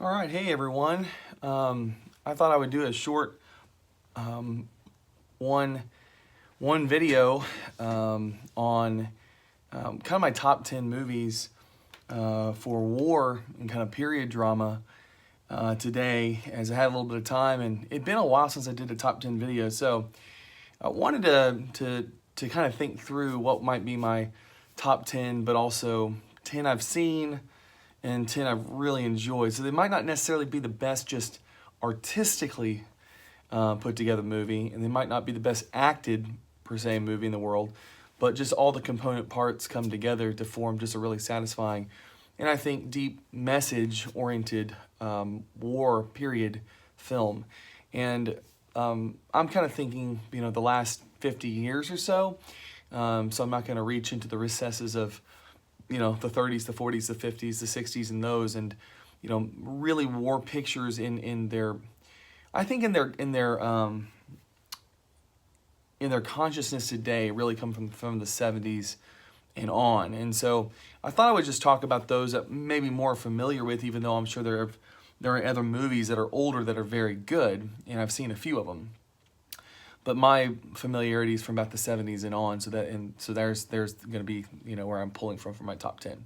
All right, hey everyone. I thought I would do a short um, one one video on kind of my top 10 movies for war and kind of period drama today, as I had a little bit of time, and it'd been a while since I did a top 10 video, so I wanted to kind of think through what might be my top 10, but also 10 I've seen and 10 I've really enjoyed. So they might not necessarily be the best just artistically put together movie, and they might not be the best acted per se movie in the world, but just all the component parts come together to form just a really satisfying and I think deep message oriented war period film. And I'm kind of thinking, the last 50 years or so. So I'm not going to reach into the recesses of the 30s, the 40s, the 50s, the 60s, and those, and really war pictures in their, I think in their consciousness today really come from the 70s and on. And so I thought I would just talk about those that maybe more familiar with, even though I'm sure there are other movies that are older that are very good, and I've seen a few of them. But my familiarity is from about the 70s and on, so there's going to be where I'm pulling from for my top 10.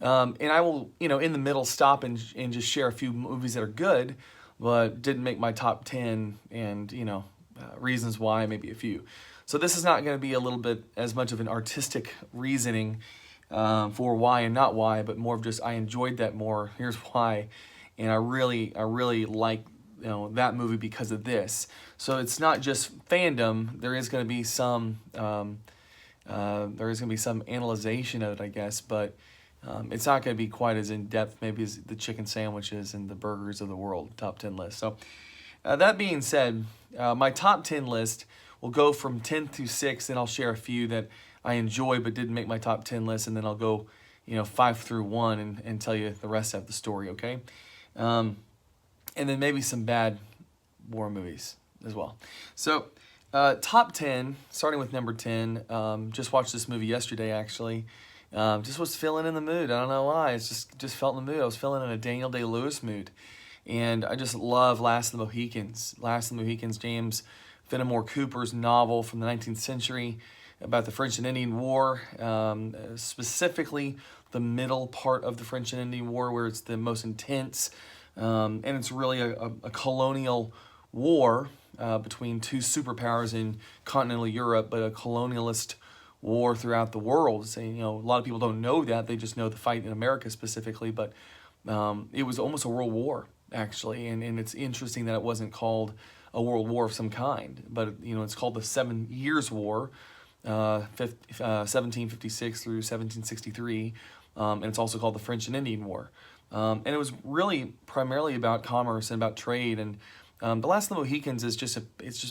And I will in the middle stop and just share a few movies that are good, but didn't make my top 10, and reasons why, maybe a few. So this is not going to be a little bit as much of an artistic reasoning for why and not why, but more of just I enjoyed that more. Here's why, and I really like that movie because of this. So it's not just fandom. There is going to be some analyzation of it, I guess, but it's not going to be quite as in depth maybe as the chicken sandwiches and the burgers of the world top 10 list. So that being said, my top 10 list will go from 10 through 6, and I'll share a few that I enjoy but didn't make my top 10 list, and then I'll go 5 through 1 and tell you the rest of the story, okay? And then maybe some bad war movies as well. So top 10, starting with number 10, just watched this movie yesterday actually. Just was feeling in the mood. I don't know why. It's just felt in the mood. I was feeling in a Daniel Day-Lewis mood. And I just love Last of the Mohicans. Last of the Mohicans, James Fenimore Cooper's novel from the 19th century about the French and Indian War, specifically the middle part of the French and Indian War where it's the most intense. And it's really a colonial war between two superpowers in continental Europe, but a colonialist war throughout the world. So, a lot of people don't know that. They just know the fight in America specifically, but it was almost a world war, actually. And it's interesting that it wasn't called a world war of some kind, but, it's called the 7 Years' War, 1756 through 1763, and it's also called the French and Indian War. And it was really primarily about commerce and about trade. And The Last of the Mohicans is just a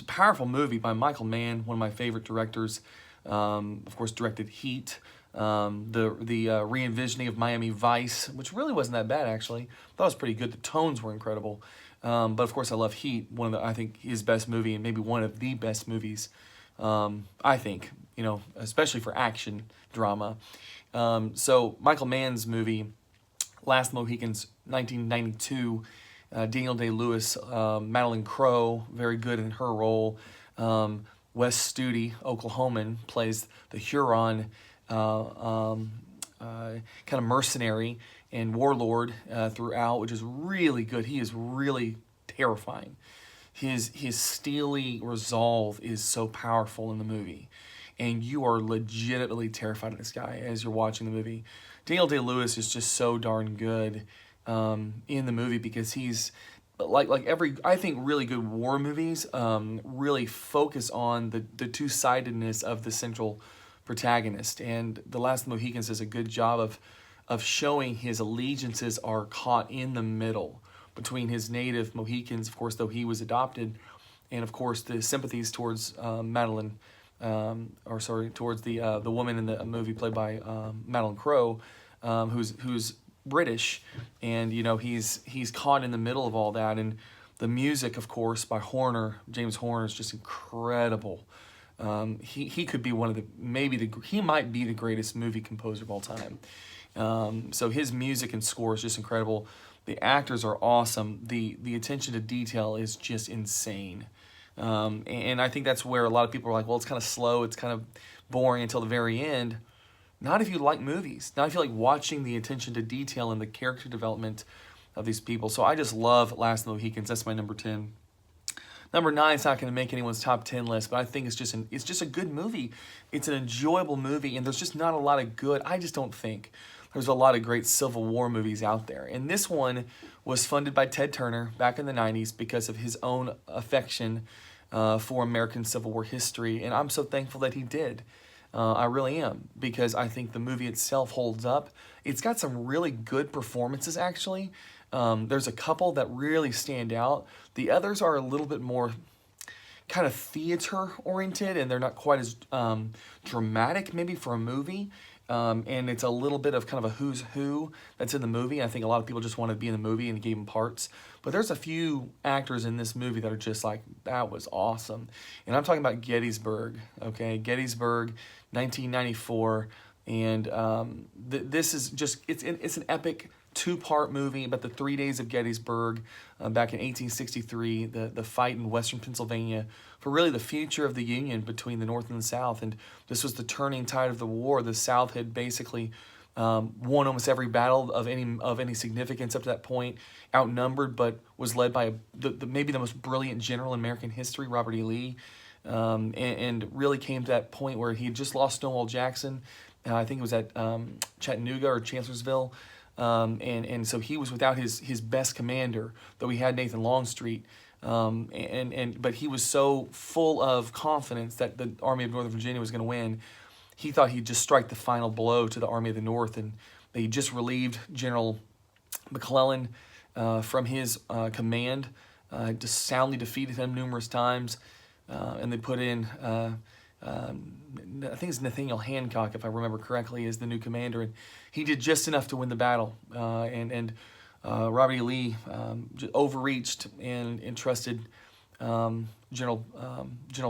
powerful movie by Michael Mann, one of my favorite directors. Of course, directed Heat, the re-envisioning of Miami Vice, which really wasn't that bad actually. I thought it was pretty good. The tones were incredible. But of course, I love Heat, I think his best movie, and maybe one of the best movies. I think, especially for action drama. So Michael Mann's movie, Last of the Mohicans, 1992, Daniel Day-Lewis, Madeline Crowe, very good in her role. Wes Studi, Oklahoman, plays the Huron kind of mercenary and warlord throughout, which is really good. He is really terrifying. His steely resolve is so powerful in the movie, and you are legitimately terrified of this guy as you're watching the movie. Daniel Day-Lewis is just so darn good in the movie because he's like I think really good war movies really focus on the two-sidedness of the central protagonist, and The Last of the Mohicans does a good job of showing his allegiances are caught in the middle between his native Mohicans, of course, though he was adopted, and of course the sympathies towards towards the woman in the movie played by Madeline Crowe, who's British, and he's caught in the middle of all that. And the music, of course, by James Horner, is just incredible. He could be he might be the greatest movie composer of all time. So his music and score is just incredible. The actors are awesome. The attention to detail is just insane. And I think that's where a lot of people are like, well, it's kind of slow, it's kind of boring until the very end. Not if you like movies. Not if you like watching the attention to detail and the character development of these people. So I just love Last of the Mohicans. That's my number 10. Number 9 is not going to make anyone's top 10 list, but I think it's just a good movie. It's an enjoyable movie, and there's just not a lot of good. I just don't think there's a lot of great Civil War movies out there. And this one was funded by Ted Turner back in the 90s because of his own affection for American Civil War history, and I'm so thankful that he did. I really am, because I think the movie itself holds up. It's got some really good performances, actually. There's a couple that really stand out. The others are a little bit more kind of theater-oriented, and they're not quite as dramatic, maybe, for a movie. And it's a little bit of kind of a who's who that's in the movie. I think a lot of people just wanted to be in the movie and gave them parts. But there's a few actors in this movie that are just like, that was awesome. And I'm talking about Gettysburg, okay? Gettysburg, 1994. And this is just, it's an epic two-part movie about the 3 days of Gettysburg back in 1863, the fight in western Pennsylvania for really the future of the Union between the North and the South. And this was the turning tide of the war. The South had basically won almost every battle of any significance up to that point, outnumbered, but was led by maybe the most brilliant general in American history, Robert E. Lee, and really came to that point where he had just lost Stonewall Jackson. I think it was at Chattanooga or Chancellorsville. And so he was without his best commander, though he had Nathan Longstreet. But he was so full of confidence that the Army of Northern Virginia was going to win. He thought he'd just strike the final blow to the Army of the North, and they just relieved General McClellan from his command, just soundly defeated him numerous times, and they put in I think it's Nathaniel Hancock, if I remember correctly, is the new commander, and he did just enough to win the battle. Robert E. Lee overreached and entrusted General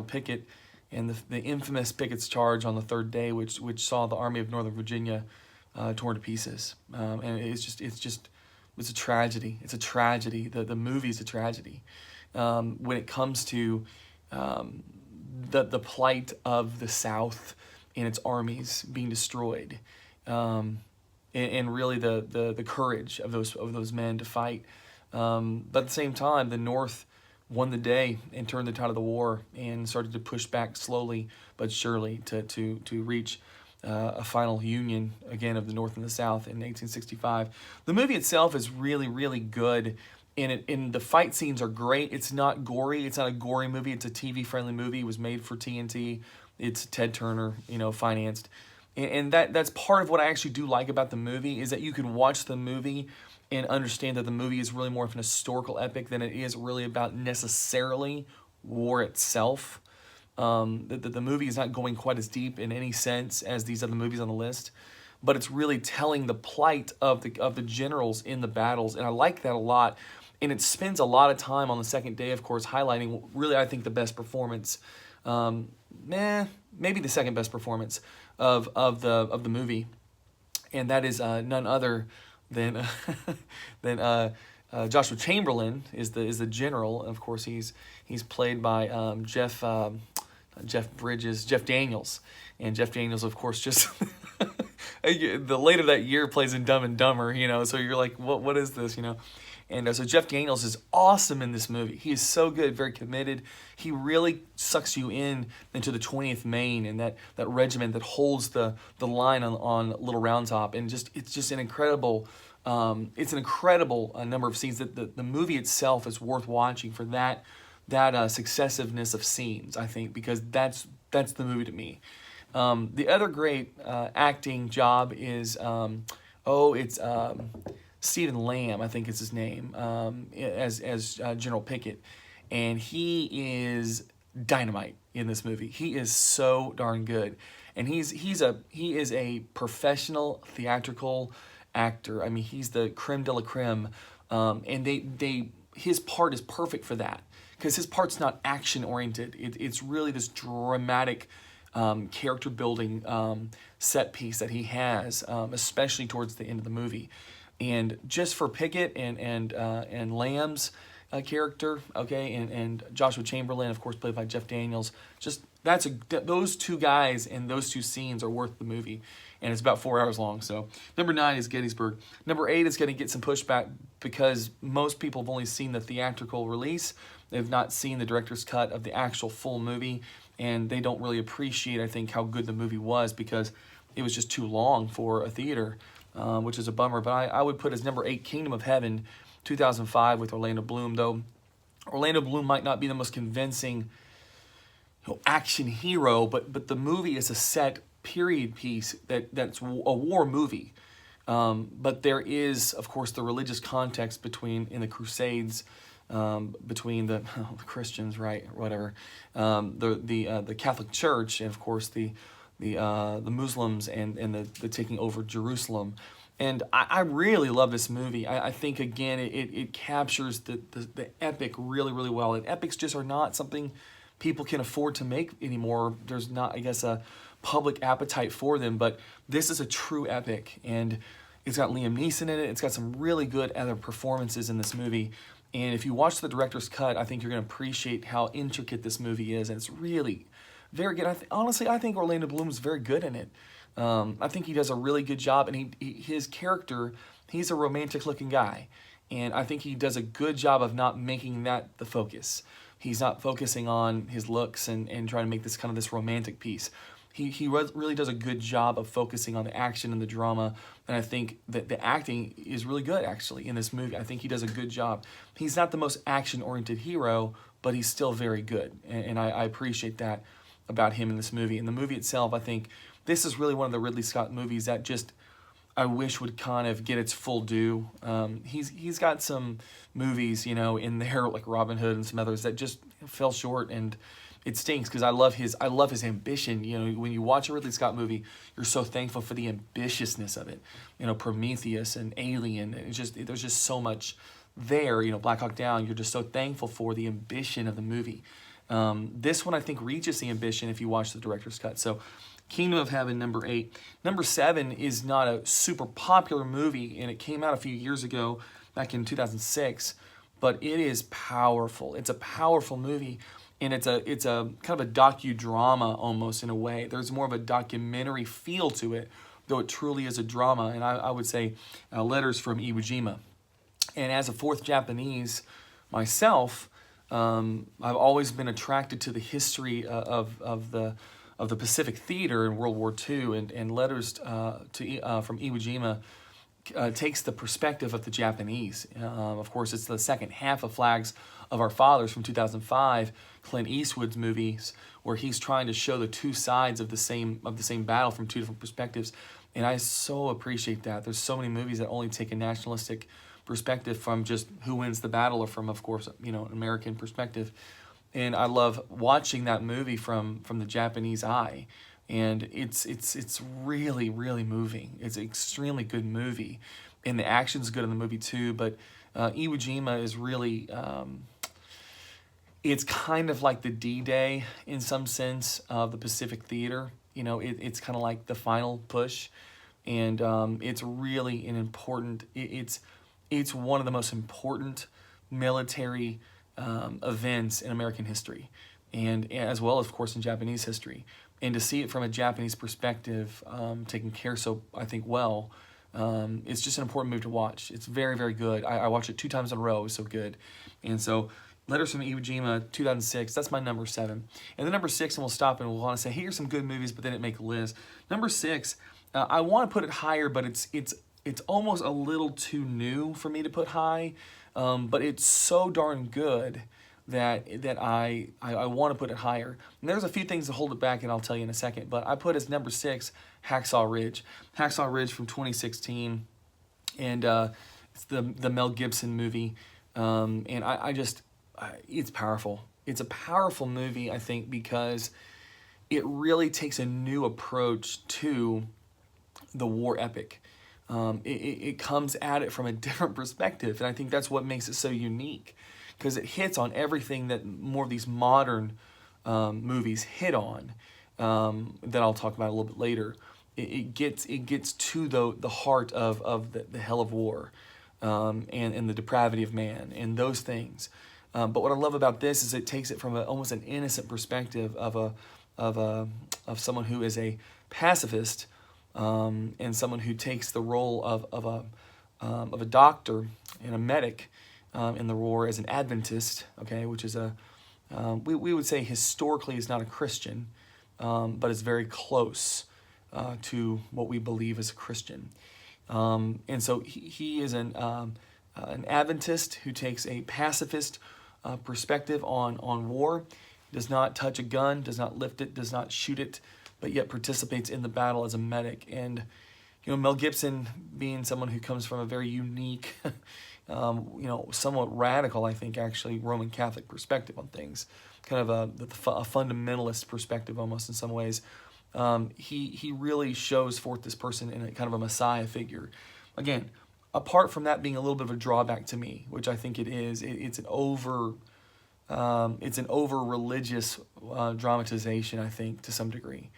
Pickett and the infamous Pickett's Charge on the third day, which saw the Army of Northern Virginia torn to pieces. And it's a tragedy. It's a tragedy. The movie's a tragedy when it comes to the plight of the South and its armies being destroyed, and really the courage of those men to fight. But at the same time, the North won the day and turned the tide of the war and started to push back slowly but surely to reach a final union again of the North and the South in 1865. The movie itself is really, really good. And the fight scenes are great. It's not gory. It's not a gory movie. It's a TV-friendly movie. It was made for TNT. It's Ted Turner, financed. And that's part of what I actually do like about the movie, is that you can watch the movie and understand that the movie is really more of an historical epic than it is really about necessarily war itself. The movie is not going quite as deep in any sense as these other movies on the list, but it's really telling the plight of the generals in the battles, and I like that a lot. And it spends a lot of time on the second day, of course, highlighting really, I think, the best performance, maybe the second best performance of the movie, and that is none other than Joshua Chamberlain is the general. Of course, he's played by Jeff Daniels, and Jeff Daniels, of course, just the later that year plays in Dumb and Dumber, So you're like, what is this, And so Jeff Daniels is awesome in this movie. He is so good, very committed. He really sucks you into the 20th Maine and that regiment that holds the line on Little Round Top. And it's just an incredible number of scenes. That the movie itself is worth watching for that successiveness of scenes, I think, because that's the movie to me. The other great acting job is Stephen Lamb, I think is his name, as General Pickett, and he is dynamite in this movie. He is so darn good, and he is a professional theatrical actor. I mean, he's the creme de la creme, and his part is perfect for that, because his part's not action oriented. It's really this dramatic character building set piece that he has, especially towards the end of the movie. And just for Pickett and Lamb's character, okay, and Joshua Chamberlain, of course, played by Jeff Daniels. Just those two guys and those two scenes are worth the movie, and it's about 4 hours long. So number 9 is Gettysburg. Number 8 is going to get some pushback because most people have only seen the theatrical release. They've not seen the director's cut of the actual full movie, and they don't really appreciate, I think, how good the movie was because it was just too long for a theater, which is a bummer. But I would put as number 8 Kingdom of Heaven, 2005 with Orlando Bloom, though Orlando Bloom might not be the most convincing action hero, but the movie is a set period piece that's a war movie. But there is, of course, the religious context in the Crusades, between the Christians, right, or whatever, the Catholic Church, and of course the Muslims and the taking over Jerusalem. And I really love this movie. I think, again, it captures the epic really, really well. And epics just are not something people can afford to make anymore. There's not, I guess, a public appetite for them. But this is a true epic. And it's got Liam Neeson in it. It's got some really good other performances in this movie. And if you watch the director's cut, I think you're going to appreciate how intricate this movie is. And it's really very good. Honestly, I think Orlando Bloom is very good in it. I think he does a really good job, and his character, he's a romantic-looking guy, and I think he does a good job of not making that the focus. He's not focusing on his looks and trying to make this kind of this romantic piece. He really does a good job of focusing on the action and the drama, and I think that the acting is really good, actually, in this movie. I think he does a good job. He's not the most action-oriented hero, but he's still very good, and I appreciate that about him in this movie. And the movie itself, I think, this is really one of the Ridley Scott movies that just I wish would kind of get its full due. He's got some movies, in there like Robin Hood and some others that just fell short, and it stinks because I love his ambition. When you watch a Ridley Scott movie, you're so thankful for the ambitiousness of it. Prometheus and Alien. There's just so much there. Black Hawk Down. You're just so thankful for the ambition of the movie. This one I think reaches the ambition if you watch the director's cut. So Kingdom of Heaven, number 8. Number 7 is not a super popular movie, and it came out a few years ago, back in 2006, but it is powerful. It's a powerful movie, and it's a kind of a docudrama almost in a way. There's more of a documentary feel to it, though it truly is a drama, and I would say Letters from Iwo Jima. And as a fourth Japanese myself, I've always been attracted to the history of the Pacific Theater in World War II, and Letters from Iwo Jima takes the perspective of the Japanese. Of course, it's the second half of Flags of Our Fathers from 2005, Clint Eastwood's movies, where he's trying to show the two sides of the same battle from two different perspectives. And I so appreciate that. There's so many movies that only take a nationalistic perspective from just who wins the battle, or from, of course, an American perspective. And I love watching that movie from the Japanese eye, and it's really, really moving. It's an extremely good movie, and the action's good in the movie too. But Iwo Jima is really, it's kind of like the D-Day in some sense of the Pacific Theater. It's kind of like the final push, and it's really an important. It's one of the most important military events in American history, and as well as, of course, in Japanese history. And to see it from a Japanese perspective, taken care so, I think, well, it's just an important movie to watch. It's very, very good. I watched it 2 times in a row. It was so good. And so Letters from Iwo Jima, 2006, that's my number 7. And then number 6, and we'll stop and we'll want to say, hey, here's some good movies, but they didn't make a list. Number 6, I want to put it higher, but it's almost a little too new for me to put high. But it's so darn good that I want to put it higher. And there's a few things that hold it back, and I'll tell you in a second. But I put as number 6 Hacksaw Ridge. Hacksaw Ridge from 2016, and it's the Mel Gibson movie. And it's powerful. It's a powerful movie, I think, because it really takes a new approach to the war epic. It comes at it from a different perspective, and I think that's what makes it so unique, because it hits on everything that more of these modern movies hit on, that I'll talk about a little bit later. it gets to the heart of the hell of war, and the depravity of man and those things. But what I love about this is it takes it from almost an innocent perspective of someone who is a pacifist, and someone who takes the role of a doctor and a medic in the war as an Adventist, okay, which is we would say historically is not a Christian, but is very close to what we believe as a Christian. And so he is an Adventist who takes a pacifist perspective on war, does not touch a gun, does not lift it, does not shoot it, but yet participates in the battle as a medic. And Mel Gibson, being someone who comes from a very unique, somewhat radical, I think, actually, Roman Catholic perspective on things, kind of a fundamentalist perspective almost in some ways, he really shows forth this person in a kind of a Messiah figure. Again, apart from that being a little bit of a drawback to me, which I think it is, it's an over religious dramatization, I think, to some degree.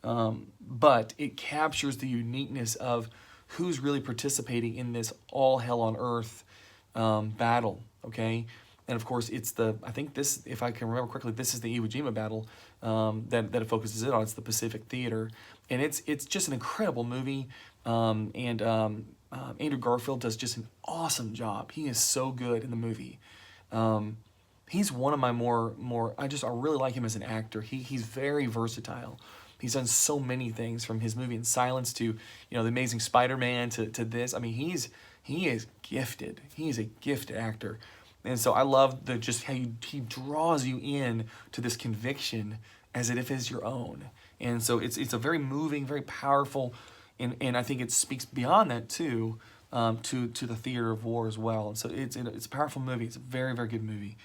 But it captures the uniqueness of who's really participating in this all hell on earth battle, okay? And of course, I think this, if I can remember correctly, this is the Iwo Jima battle that it focuses in on. It's the Pacific Theater. And it's just an incredible movie. Andrew Garfield does just an awesome job. He is so good in the movie. He's one of my I really like him as an actor. He's very versatile. He's done so many things, from his movie in Silence to, The Amazing Spider-Man to this. I mean, he is gifted. He is a gifted actor. And so I love just how he draws you in to this conviction as if it's your own. And so it's a very moving, very powerful, and I think it speaks beyond that too, to the theater of war as well. And so it's a powerful movie. It's a very, very good movie.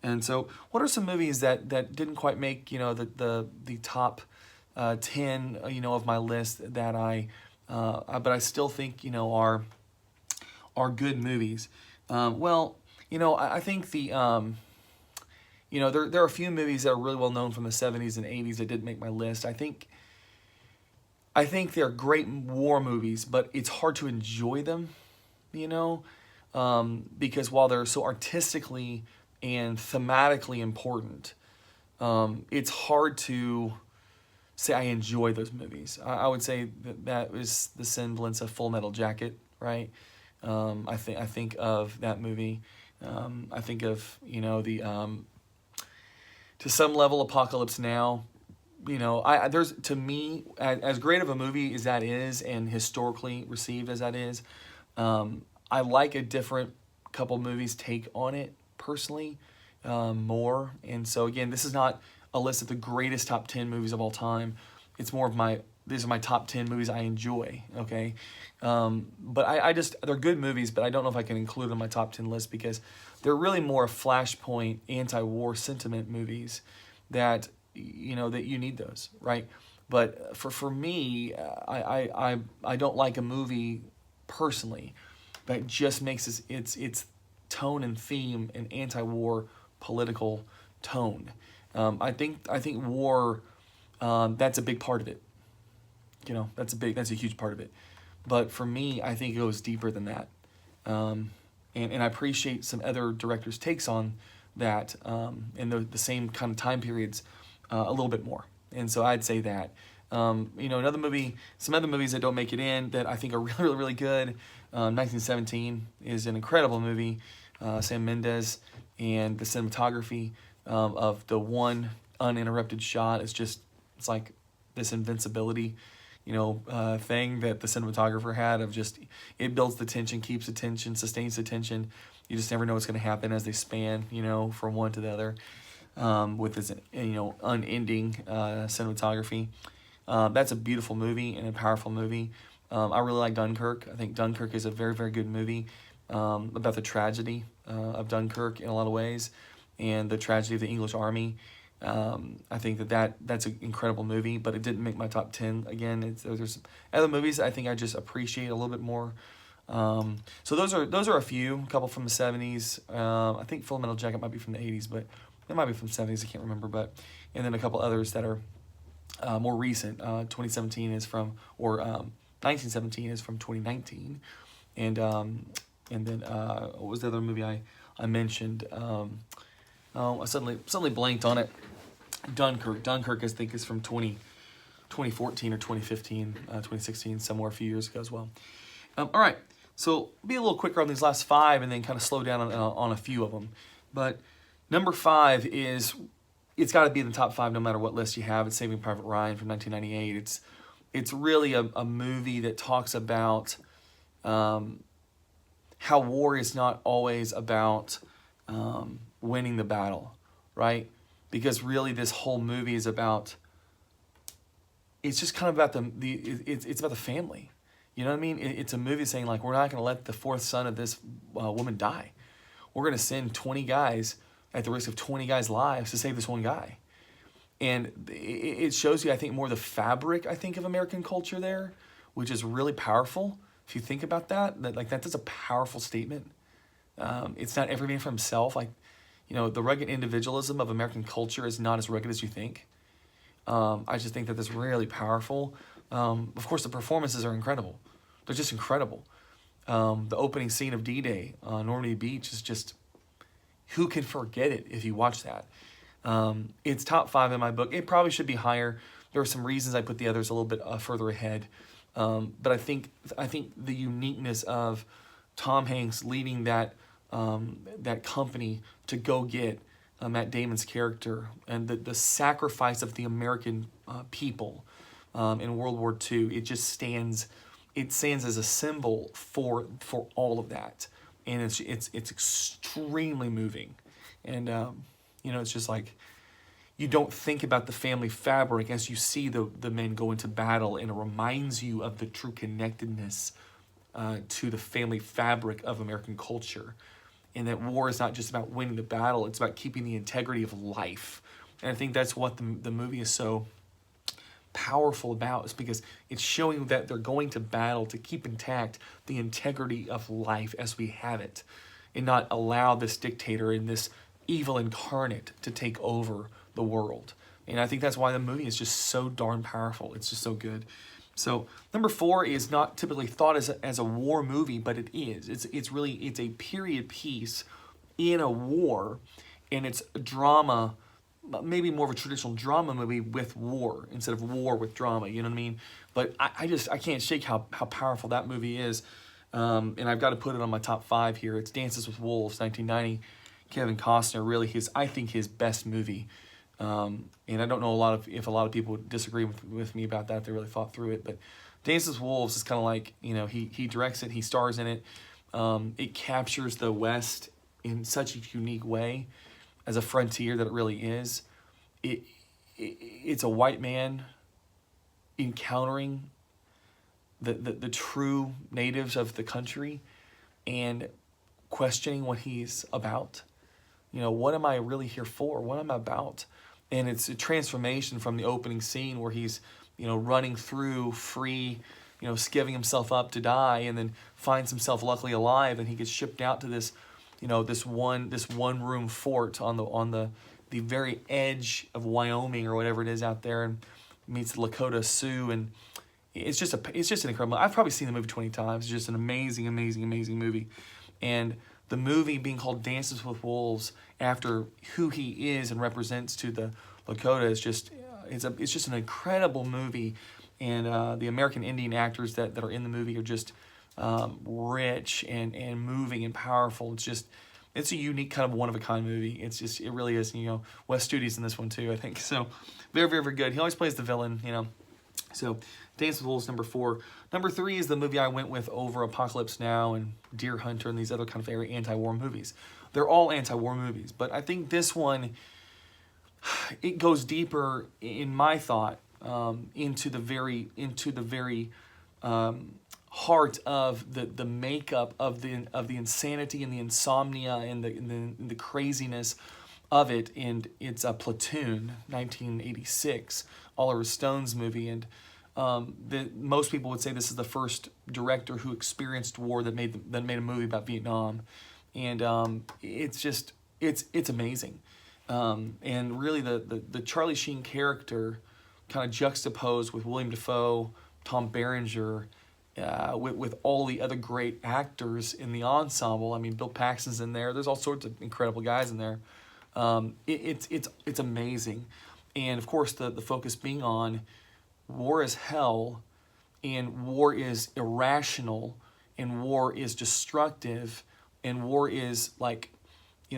And so what are some movies that didn't quite make, the top 10, of my list that but I still think, are good movies? I think there are a few movies that are really well known from the 70s and 80s that didn't make my list. I think they're great war movies, but it's hard to enjoy them, because while they're so artistically and thematically important, it's hard to say I enjoy those movies. I would say that is the semblance of Full Metal Jacket, right? I think of that movie. I think of, to some level, Apocalypse Now. There's, to me, as great of a movie as that is, and historically received as that is, I like a different couple movies' take on it, personally, more. And so, again, this is not a list of the greatest top 10 movies of all time. It's more of these are my top 10 movies I enjoy, okay? But they're good movies, but I don't know if I can include them in my top 10 list, because they're really more flashpoint, anti-war sentiment movies that you need those, right? But for me, I don't like a movie personally that just makes its tone and theme an anti-war political tone. I think war, that's a big part of it. That's a huge part of it. But for me, I think it goes deeper than that. And I appreciate some other directors' takes on that, in the same kind of time periods, a little bit more. And so I'd say that. Another movie, some other movies that don't make it in that I think are really, really, really good. 1917 is an incredible movie. Sam Mendes, and the cinematography of the one uninterrupted shot it's like this invincibility, thing that the cinematographer had of just, it builds the tension, keeps the tension, sustains the tension. You just never know what's going to happen as they span, from one to the other, with this, unending cinematography. That's a beautiful movie and a powerful movie. I really like Dunkirk. I think Dunkirk is a very, very good movie, about the tragedy of Dunkirk in a lot of ways, and the tragedy of the English army. I think that's an incredible movie, but it didn't make my top 10. Again, there's other movies I think I just appreciate a little bit more. So those are a couple from the 70s. I think Full Metal Jacket might be from the 80s, but it might be from the 70s. I can't remember, and then a couple others that are more recent. 2017 is from, or 1917 is from 2019, and then what was the other movie I mentioned? Oh, I suddenly blanked on it. Dunkirk. Dunkirk, I think, is from 2014 or 2015, 2016, somewhere a few years ago as well. All right, so be a little quicker on these last five and then kind of slow down on a few of them. But number five is, it's got to be in the top five no matter what list you have. It's Saving Private Ryan from 1998. It's really a movie that talks about how war is not always about winning the battle, right? Because really this whole movie is about, it's just kind of about it's about the family. You know what I mean? It's a movie saying, like, we're not going to let the fourth son of this woman die. We're going to send 20 guys at the risk of 20 guys' lives to save this one guy. And it shows you, I think, more the fabric, I think, of American culture there, which is really powerful. If you think about that, that's a powerful statement. It's not every man for himself. Like, you know, the rugged individualism of American culture is not as rugged as you think. I just think that that's really powerful. Of course, the performances are incredible. They're just incredible. The opening scene of D-Day on Normandy Beach is just, who can forget it if you watch that? It's top five in my book. It probably should be higher. There are some reasons I put the others a little bit further ahead. But I think the uniqueness of Tom Hanks leading that company to go get Matt Damon's character, and the sacrifice of the American people in World War II, it just stands as a symbol for all of that, and it's extremely moving, and you know, it's just like, you don't think about the family fabric as you see the men go into battle, and it reminds you of the true connectedness to the family fabric of American culture. And that war is not just about winning the battle, it's about keeping the integrity of life. And I think that's what the movie is so powerful about, is because it's showing that they're going to battle to keep intact the integrity of life as we have it, and not allow this dictator and this evil incarnate to take over the world. And I think that's why the movie is just so darn powerful. It's just so good. So number four is not typically thought as a war movie, but it is. It's a period piece in a war, and it's a drama, maybe more of a traditional drama movie with war instead of war with drama. You know what I mean? But I can't shake how powerful that movie is. And I've got to put it on my top five here. It's Dances with Wolves, 1990. Kevin Costner, really I think his best movie. And I don't know if a lot of people would disagree with me about that, if they really thought through it. But Dances with Wolves is kind of like, you know, he directs it, he stars in it. It captures the West in such a unique way as a frontier that it really is. It's a white man encountering the true natives of the country and questioning what he's about. You know, what am I really here for? What am I about? And it's a transformation from the opening scene where he's, you know, running through free, you know, giving himself up to die, and then finds himself luckily alive, and he gets shipped out to this, you know, this one room fort on the very edge of Wyoming or whatever it is out there, and meets the Lakota Sioux, and it's just an incredible. I've probably seen the movie 20 times. It's just an amazing movie, and the movie being called Dances with Wolves after who he is and represents to the Lakota is just it's just an incredible movie, and the American Indian actors that are in the movie are just rich and moving and powerful. It's a unique kind of one-of-a-kind movie. It really is. You know, Wes Studi's in this one too, I think. So very, very, very good. He always plays the villain, you know. So Dances with Wolves, number four. Number three is the movie I went with over Apocalypse Now and Deer Hunter and these other kind of very anti-war movies. They're all anti-war movies, but I think this one, it goes deeper in my thought into the very heart of the makeup of the insanity and the insomnia and the craziness of it. And it's a Platoon, 1986, Oliver Stone's movie, and most people would say this is the first director who experienced war that made a movie about Vietnam, and it's amazing, and really the Charlie Sheen character kind of juxtaposed with William Dafoe, Tom Berenger, with all the other great actors in the ensemble. I mean, Bill Paxton's in there. There's all sorts of incredible guys in there. It's amazing. And of course, the focus being on war is hell, and war is irrational, and war is destructive, and war is like,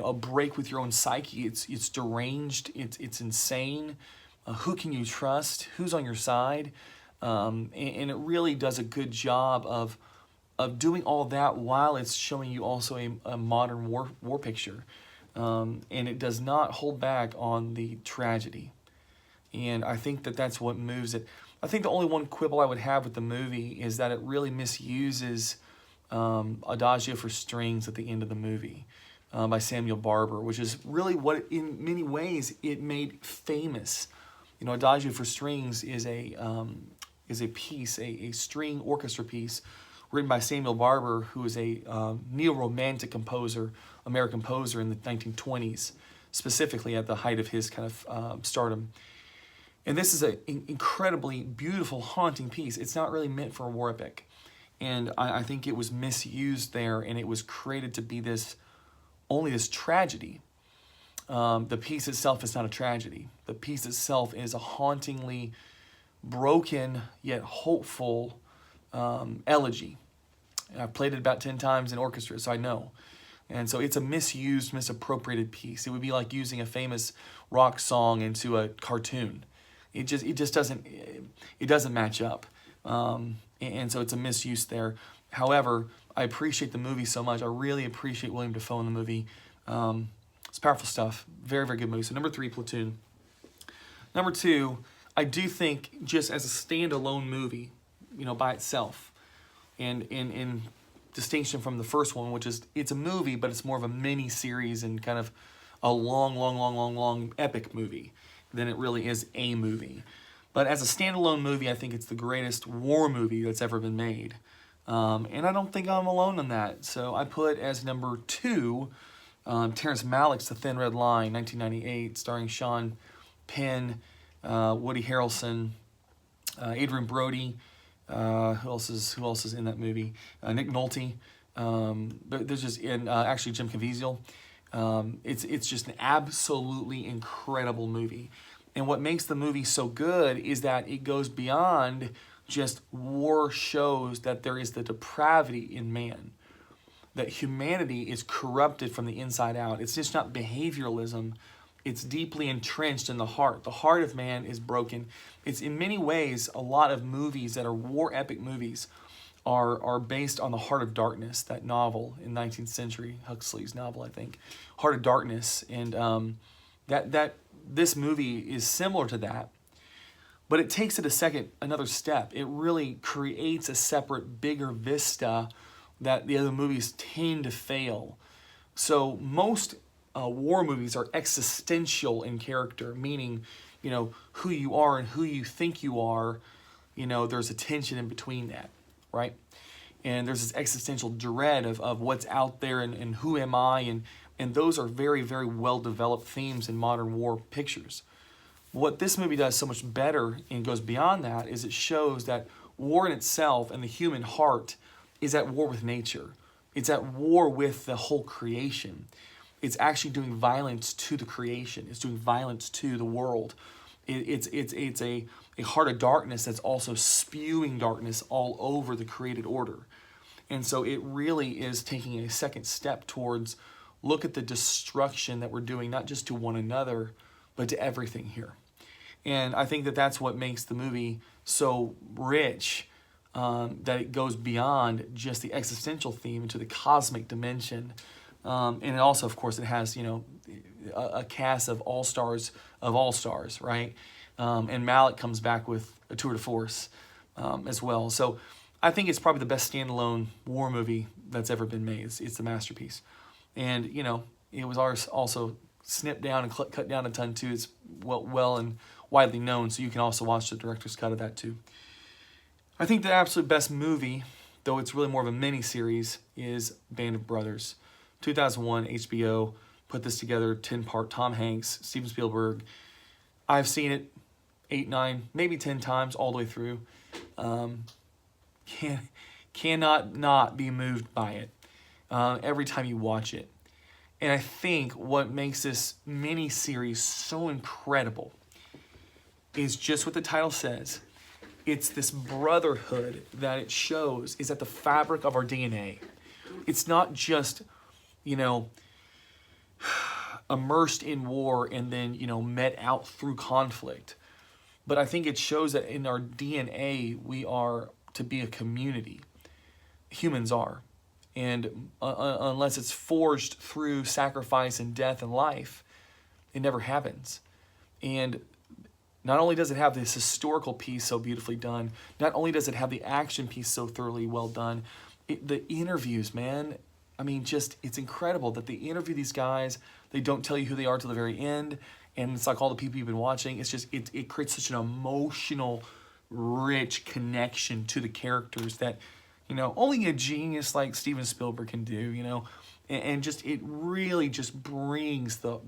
a break with your own psyche. It's deranged. It's insane. Who can you trust? Who's on your side? And it really does a good job of doing all that while it's showing you also a modern war picture. And it does not hold back on the tragedy. And I think that's what moves it. I think the only one quibble I would have with the movie is that it really misuses Adagio for Strings at the end of the movie by Samuel Barber, which is really what, in many ways, it made famous. Adagio for Strings is a piece, a string orchestra piece written by Samuel Barber, who is a neo-romantic composer, American composer in the 1920s, specifically at the height of his kind of stardom. And this is an incredibly beautiful, haunting piece. It's not really meant for a war epic. And I think it was misused there, and it was created to be only this tragedy. The piece itself is not a tragedy. The piece itself is a hauntingly broken yet hopeful elegy. I've played it about 10 times in orchestra, so I know. And so it's a misused, misappropriated piece. It would be like using a famous rock song into a cartoon. It just doesn't match up. And so it's a misuse there. However, I appreciate the movie so much. I really appreciate William Dafoe in the movie. It's powerful stuff. Very, very good movie. So number 3, Platoon. Number 2, I do think just as a standalone movie, by itself, and in distinction from the first one, which is it's a movie, but it's more of a mini series and kind of a long epic movie than it really is a movie. But as a standalone movie, I think it's the greatest war movie that's ever been made. And I don't think I'm alone in that. So I put as number 2, Terrence Malick's The Thin Red Line, 1998, starring Sean Penn, Woody Harrelson, Adrian Brody. Who else is in that movie? Nick Nolte. There's just actually Jim Caviezel. It's just an absolutely incredible movie. And what makes the movie so good is that it goes beyond just war, shows that there is the depravity in man, that humanity is corrupted from the inside out. It's just not behavioralism. It's deeply entrenched in the heart. The heart of man is broken. It's in many ways, a lot of movies that are war epic movies are based on The Heart of Darkness, that novel in 19th century, Huxley's novel, I think. Heart of Darkness. And this movie is similar to that, but it takes it another step. It really creates a separate, bigger vista that the other movies tend to fail. So most war movies are existential in character, meaning, who you are and who you think you are, there's a tension in between that, right? And there's this existential dread of what's out there and who am I, and those are very, very well-developed themes in modern war pictures. What this movie does so much better and goes beyond that is it shows that war in itself and the human heart is at war with nature. It's at war with the whole creation. It's actually doing violence to the creation. It's doing violence to the world. It's a heart of darkness that's also spewing darkness all over the created order. And so it really is taking a second step towards look at the destruction that we're doing, not just to one another, but to everything here. And I think that's what makes the movie so rich, that it goes beyond just the existential theme into the cosmic dimension. And it also, of course, it has, a cast of all stars, right? And Malick comes back with a tour de force as well. So I think it's probably the best standalone war movie that's ever been made. It's a masterpiece. And, it was also snipped down and cut down a ton too. It's well and widely known, so you can also watch the director's cut of that too. I think the absolute best movie, though it's really more of a mini-series, is Band of Brothers. 2001, HBO put this together, 10-part, Tom Hanks, Steven Spielberg. I've seen it 8, 9, maybe 10 times all the way through. Cannot not be moved by it every time you watch it. And I think what makes this mini-series so incredible is just what the title says. It's this brotherhood that it shows is at the fabric of our DNA. It's not just, you know, immersed in war and then, you know, met out through conflict. But I think it shows that in our DNA, we are to be a community. Humans are. And unless it's forged through sacrifice and death and life, it never happens. And not only does it have this historical piece so beautifully done, not only does it have the action piece so thoroughly well done, the interviews, man, I mean, just, it's incredible that they interview these guys. They don't tell you who they are till the very end. And it's like all the people you've been watching. It's just, it creates such an emotional, rich connection to the characters that, you know, only a genius like Steven Spielberg can do, you know. And just, it really just brings the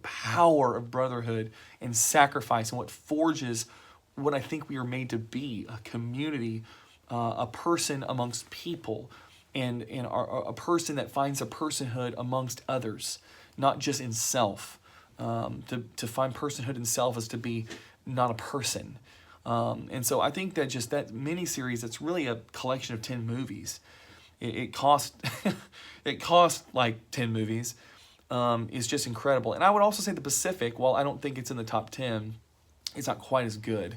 power of brotherhood and sacrifice and what forges what I think we are made to be, a community, a person amongst people, and a person that finds a personhood amongst others, not just in self. To find personhood in self is to be not a person. And so I think that just that miniseries, it's really a collection of 10 movies. It cost it cost like 10 movies. Is just incredible. And I would also say the Pacific, while I don't think it's in the top 10, it's not quite as good.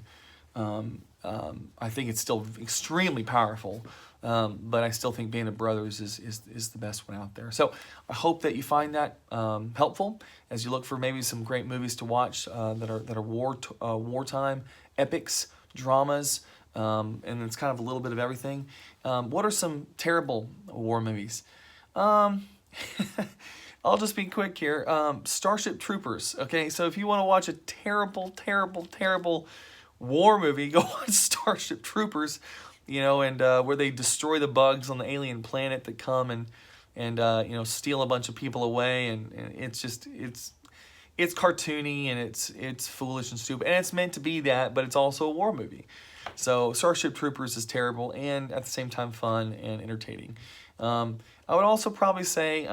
I think it's still extremely powerful. But I still think Band of Brothers is the best one out there. So I hope that you find that helpful as you look for maybe some great movies to watch that are wartime epics, dramas, and it's kind of a little bit of everything. What are some terrible war movies? I'll just be quick here. Starship Troopers. Okay, so if you want to watch a terrible, terrible, terrible war movie, go watch Starship Troopers. You know, and where they destroy the bugs on the alien planet that come and you know, steal a bunch of people away, and it's just it's cartoony and it's foolish and stupid, and it's meant to be that, but it's also a war movie. So Starship Troopers is terrible and at the same time fun and entertaining. I would also probably say,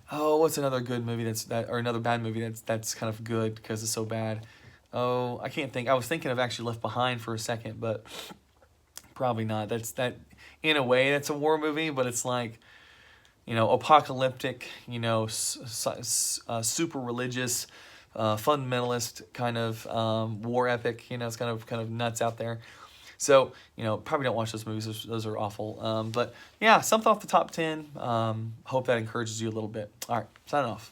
what's another good movie or another bad movie that's kind of good because it's so bad. Oh, I can't think. I was thinking of actually Left Behind for a second, but probably not. In a way, that's a war movie, but it's like, you know, apocalyptic, you know, super religious, fundamentalist kind of war epic. You know, it's kind of nuts out there. So, you know, probably don't watch those movies. Those are awful. But yeah, something off the top 10. Hope that encourages you a little bit. All right, signing off.